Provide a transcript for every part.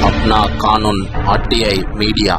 अपना कानून RTI media.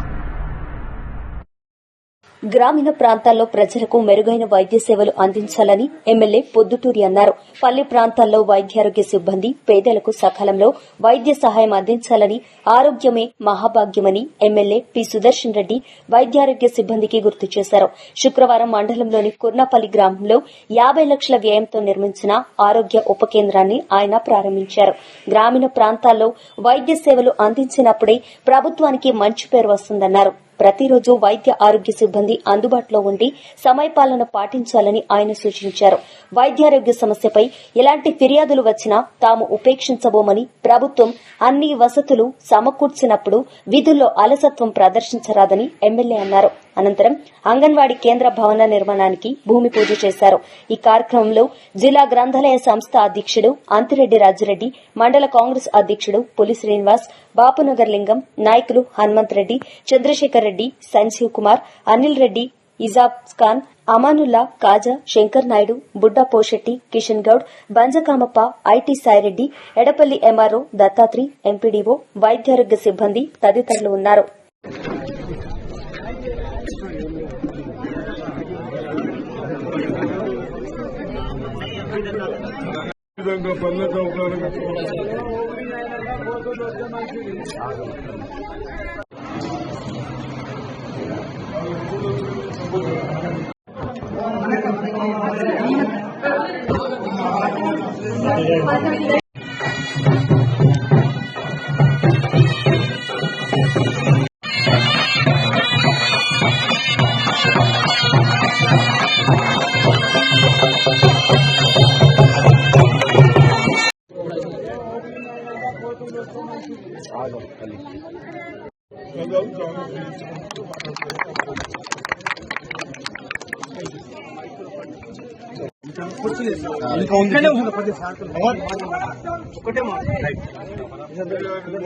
గ్రామీణ ప్రాంతాల్లో ప్రజలకు మెరుగైన వైద్య సేవలు అందించాలని ఎమ్మెల్యే పొద్దుటూరి అన్నారు. పల్లె ప్రాంతాల్లో వైద్యారోగ్య సిబ్బంది పేదలకు సకాలంలో వైద్య సహాయం అందించాలని, ఆరోగ్యమే మహాభాగ్యమని ఎమ్మెల్యే పి సుదర్శన్ రెడ్డి వైద్యారోగ్య సిబ్బందికి గుర్తు చేశారు. శుక్రవారం మండలంలోని కుర్నపల్లి గ్రామంలో 50 లక్షల వ్యయంతో నిర్మించిన ఆరోగ్య ఉప కేంద్రాన్ని ఆయన ప్రారంభించారు. గ్రామీణ ప్రాంతాల్లో వైద్య సేవలు అందించినప్పుడే ప్రభుత్వానికి మంచి పేరు వస్తుందన్నారు. ప్రతిరోజు వైద్య ఆరోగ్య సిబ్బంది అందుబాటులో ఉండి సమయపాలన పాటించాలని ఆయన సూచించారు. వైద్యారోగ్య సమస్యపై ఎలాంటి ఫిర్యాదులు వచ్చినా తాము ఉపేక్షించబోమని, ప్రభుత్వం అన్ని వసతులు సమకూర్చినప్పుడు విధుల్లో అలసత్వం ప్రదర్శించరాదని ఎమ్మెల్యే అన్నారు. అనంతరం అంగన్వాడీ కేంద్ర భవన నిర్మాణానికి భూమి పూజ చేశారు. ఈ కార్యక్రమంలో జిల్లా గ్రంథాలయ సంస్థ అధ్యకుడు అంతిరెడ్డి రాజిరెడ్డి, మండల కాంగ్రెస్ అధ్యకుడు పులి శ్రీనివాస్, బాపునగర్ లింగం, నాయకులు Hanumanth Reddy, Chandrashekar Reddy, Sanjeev Kumar, Anil Reddy, Ijab Khan, Amanullah, Khaja, Shankar Naidu, Budda Poshetty, Kishan Goud, Banjakamappa, IT Saireddy, Edapalli MRO Dattatri, MPDO, వైద్యారోగ్య సిబ్బంది తదితరులు ఉన్నారు.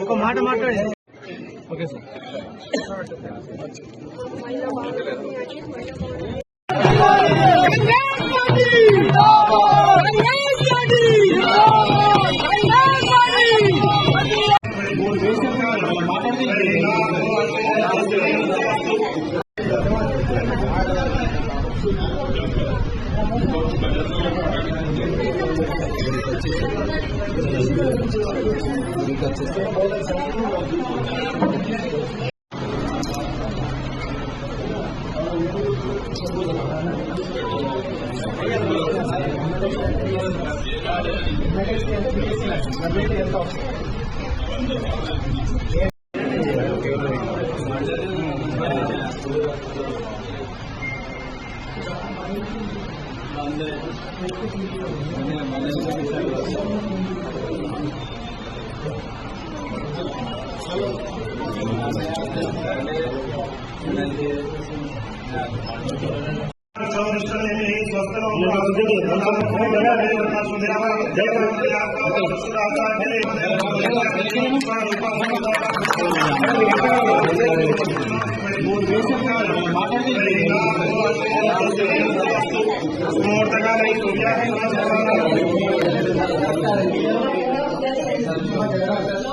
ఒక మాట మాట్లాడే ఓకే సార్.